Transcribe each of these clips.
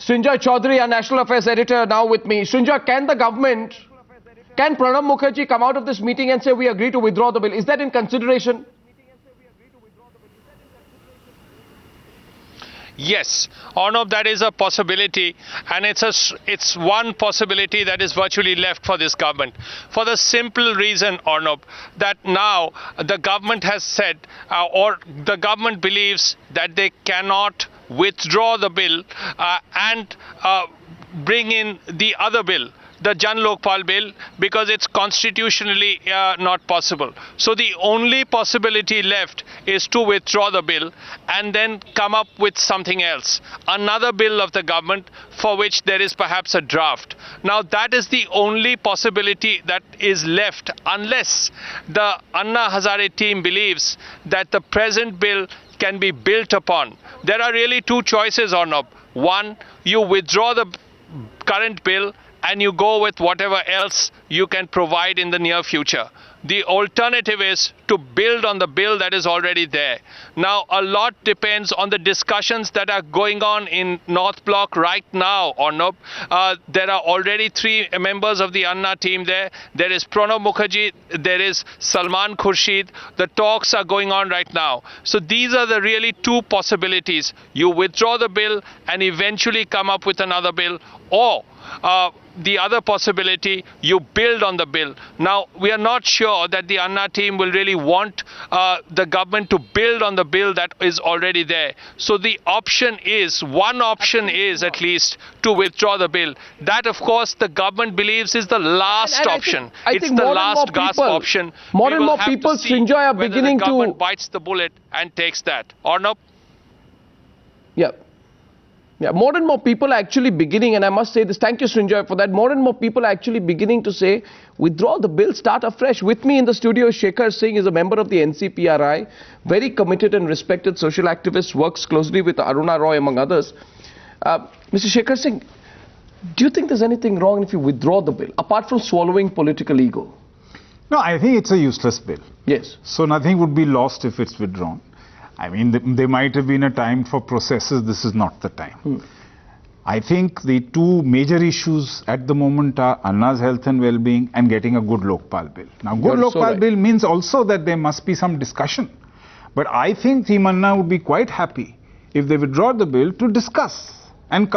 Srinjoy Chaudhary, our National Affairs Editor, now with me. Srinjoy, can Pranab Mukherjee come out of this meeting and say we agree to withdraw the bill? Is that in consideration? Yes, Arnab, that is a possibility, and it's one possibility that is virtually left for this government. For the simple reason, Arnab, that now the government has said, or the government believes that they cannot withdraw the bill and bring in the other bill, the Jan Lokpal bill, because it's constitutionally not possible. So the only possibility left is to withdraw the bill and then come up with something else, another bill of the government for which there is perhaps a draft. Now that is the only possibility that is left, unless the Anna Hazare team believes that the present bill can be built upon. There are really two choices, Arnab. One, you withdraw the current bill and you go with whatever else you can provide in the near future. The alternative is to build on the bill that is already there. Now, a lot depends on the discussions that are going on in North Block right now, Arnab. There are already 3 members of the Anna team there. There is Pranab Mukherjee, there is Salman Khurshid. The talks are going on right now. So these are the really 2 possibilities. You withdraw the bill and eventually come up with another bill, or the other possibility, you build on the bill. Now, we are not sure that the Anna team will really want the government to build on the bill that is already there. So the one option is at least to withdraw the bill. That, of course, the government believes is the last option. I think it's the last gasp option. More and more people, Srinjoy, are beginning to... the government bites the bullet and takes that. Arnab? Yeah. Yeah, more and more people are actually beginning, and I must say this, thank you Srinjoy for that, more and more people are actually beginning to say, withdraw the bill, start afresh. With me in the studio, Shekhar Singh is a member of the NCPRI, very committed and respected social activist, works closely with Aruna Roy among others. Mr. Shekhar Singh, do you think there's anything wrong if you withdraw the bill, apart from swallowing political ego? No, I think it's a useless bill. Yes. So nothing would be lost if it's withdrawn. I mean, there might have been a time for processes. This is not the time. I think the 2 major issues at the moment are Anna's health and well-being and getting a good Lokpal bill. Now, good Lokpal bill means also that there must be some discussion. But I think Team Anna would be quite happy if they withdraw the bill to discuss and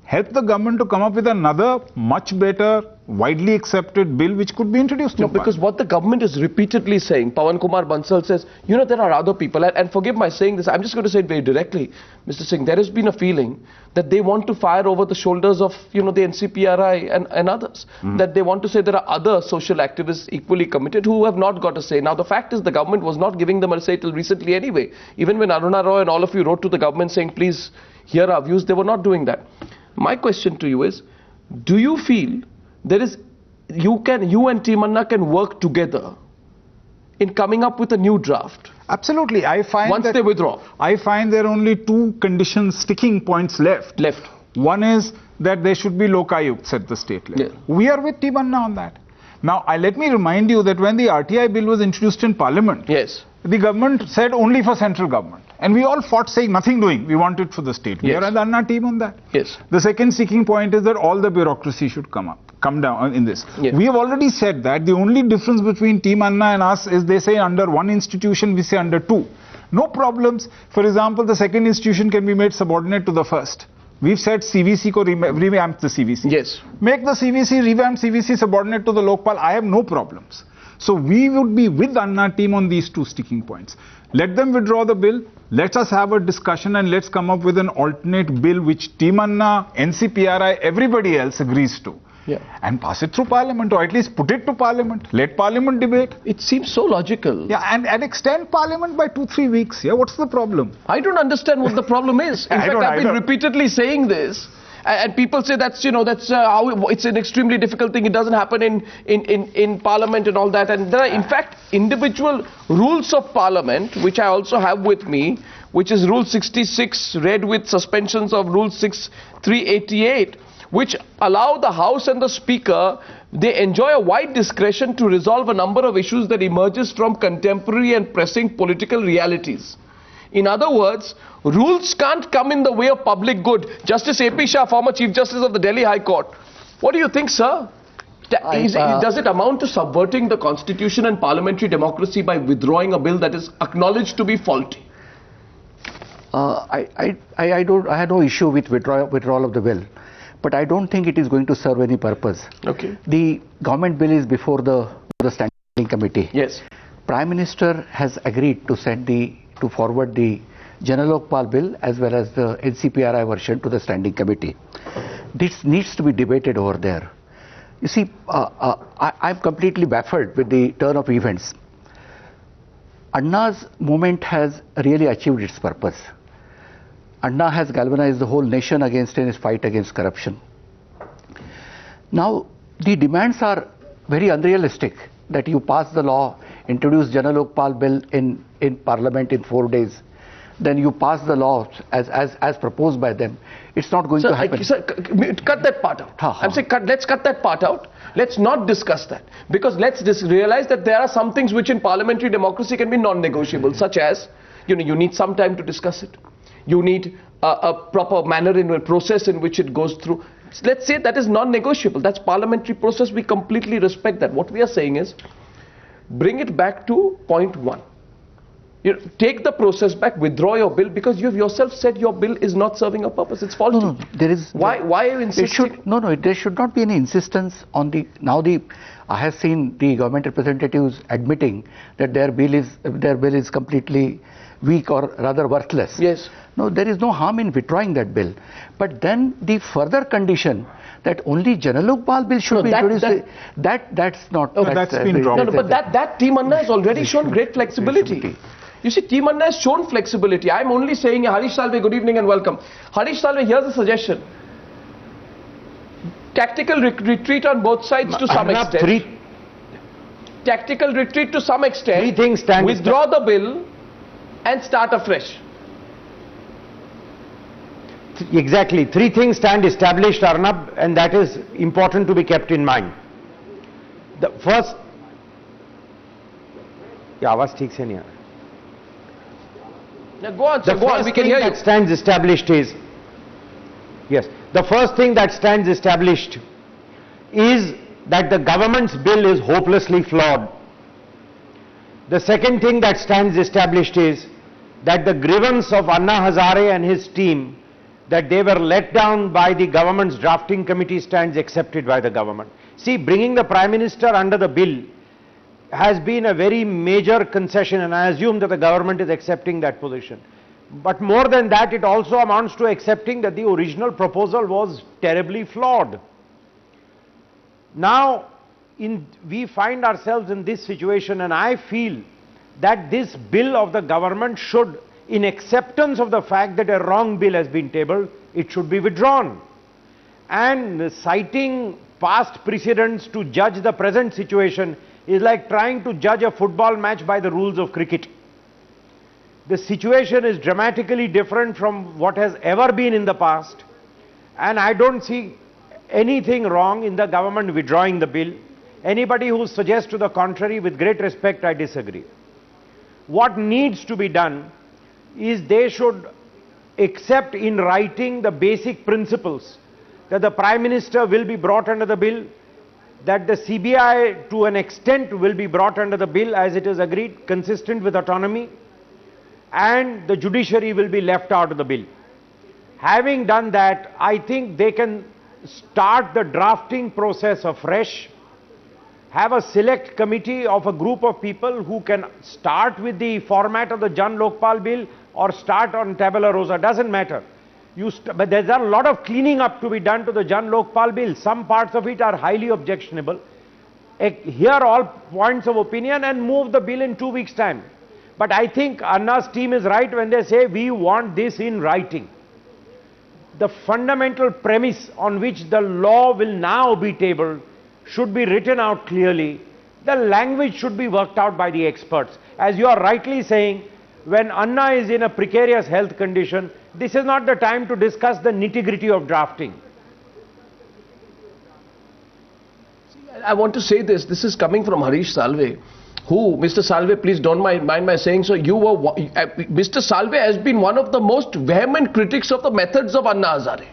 help the government to come up with another much better, widely accepted bill which could be introduced. No, because what the government is repeatedly saying, Pawan Kumar Bansal says, you know, there are other people, and forgive my saying this, I'm just going to say it very directly, Mr. Singh, there has been a feeling that they want to fire over the shoulders of, you know, the NCPRI and others, that they want to say there are other social activists equally committed who have not got a say. Now, the fact is the government was not giving them a say till recently anyway. Even when Aruna Roy and all of you wrote to the government saying, please hear our views, they were not doing that. My question to you is, do you feel you and Team Anna can work together in coming up with a new draft? Absolutely. I find once they withdraw. I find there are only 2 sticking points left. One is that there should be Lokayukts at the state level. Yeah. We are with Team Anna on that. Now, let me remind you that when the RTI bill was introduced in Parliament, yes, the government said only for central government. And we all fought saying nothing doing. We want it for the state. We are at the Anna team on that. Yes. The second sticking point is that all the bureaucracy should come down in this. Yes. We have already said that the only difference between Team Anna and us is they say under one institution, we say under 2. No problems. For example, the second institution can be made subordinate to the first. We've said CVC ko revamp the CVC. Yes. Make the CVC, revamp CVC subordinate to the Lokpal. I have no problems. So we would be with Anna team on these 2 sticking points. Let them withdraw the bill. Let us have a discussion and let's come up with an alternate bill which Team Anna, NCPRI, everybody else agrees to. Yeah. And pass it through Parliament, or at least put it to Parliament. Let Parliament debate. It seems so logical. Yeah, and extend Parliament by 2-3 weeks. Yeah, what's the problem? I don't understand what the problem is. In fact, I've been repeatedly saying this. And people say that's, you know, that's how it's an extremely difficult thing. It doesn't happen in Parliament and all that. And there are, in fact, individual rules of Parliament, which I also have with me, which is Rule 66, read with suspensions of Rule 6388, which allow the House and the Speaker, they enjoy a wide discretion to resolve a number of issues that emerges from contemporary and pressing political realities. In other words, rules can't come in the way of public good. Justice A.P. Shah, former Chief Justice of the Delhi High Court. What do you think, sir? Does it amount to subverting the constitution and parliamentary democracy by withdrawing a bill that is acknowledged to be faulty? I had no issue with withdrawal of the bill, but I don't think it is going to serve any purpose. Okay. The government bill is before the standing committee. Yes. Prime Minister has agreed to forward the Jana Lokpal bill as well as the NCPRI version to the standing committee. This needs to be debated over there. You see, I'm completely baffled with the turn of events. Anna's movement has really achieved its purpose. Anna has galvanized the whole nation in its fight against corruption. Now, the demands are very unrealistic, that you pass the law, introduce Jana Lokpal bill in Parliament in 4 days, then you pass the law as proposed by them. It's not going to happen. Sir, cut that part out. I'm saying let's cut that part out. Let's not discuss that. Because let's realize that there are some things which in parliamentary democracy can be non-negotiable, such as, you need some time to discuss it. You need a proper manner a process in which it goes through. Let's say that is non-negotiable. That's parliamentary process. We completely respect that. What we are saying is, bring it back to point one. Take the process back, withdraw your bill, because you have yourself said your bill is not serving a purpose. It's faulty. No, there is. Why are you insisting? There should not be any insistence on the. I have seen the government representatives admitting that their bill is completely weak or rather worthless. Yes. No, there is no harm in withdrawing that bill. But then the further condition that only Jana Lokpal bill should be introduced, that's not. That's been dropped. No, but that Team Anna has already shown great flexibility. You see, Team Anna has shown flexibility. I'm only saying, Harish Salve, good evening and welcome. Harish Salve, here's a suggestion. Tactical retreat on both sides to some extent. Tactical retreat to some extent. Three things stand. Withdraw the bill and start afresh. Exactly. Three things stand established, Arnab, and that is important to be kept in mind. The first... Yeah, आवाज ठीक से नहीं आ रहा. Now go on, sir, go on, we can hear you. The first thing that stands established is, yes, the first thing that stands established is that the government's bill is hopelessly flawed. The second thing that stands established is that the grievance of Anna Hazare and his team, that they were let down by the government's drafting committee, stands accepted by the government. See, bringing the Prime Minister under the bill has been a very major concession, and I assume that the government is accepting that position. But more than that, it also amounts to accepting that the original proposal was terribly flawed. Now, we find ourselves in this situation, and I feel that this bill of the government should, in acceptance of the fact that a wrong bill has been tabled, it should be withdrawn. And citing past precedents to judge the present situation is like trying to judge a football match by the rules of cricket. The situation is dramatically different from what has ever been in the past, and I don't see anything wrong in the government withdrawing the bill. Anybody who suggests to the contrary, with great respect, I disagree. What needs to be done is they should accept in writing the basic principles that the Prime Minister will be brought under the bill, that the CBI to an extent will be brought under the bill as it is agreed, consistent with autonomy, and the judiciary will be left out of the bill. Having done that, I think they can start the drafting process afresh, have a select committee of a group of people who can start with the format of the Jan Lokpal bill or start on tabula rasa, doesn't matter. But there's a lot of cleaning up to be done to the Jan Lokpal bill. Some parts of it are highly objectionable. Hear all points of opinion and move the bill in 2 weeks' time. But I think Anna's team is right when they say we want this in writing. The fundamental premise on which the law will now be tabled should be written out clearly. The language should be worked out by the experts. As you are rightly saying, when Anna is in a precarious health condition, this is not the time to discuss the nitty-gritty of drafting. I want to say this is coming from Harish Salve, Who? Mr. Salve, please don't mind my saying so. Mr. Salve has been one of the most vehement critics of the methods of Anna Hazare.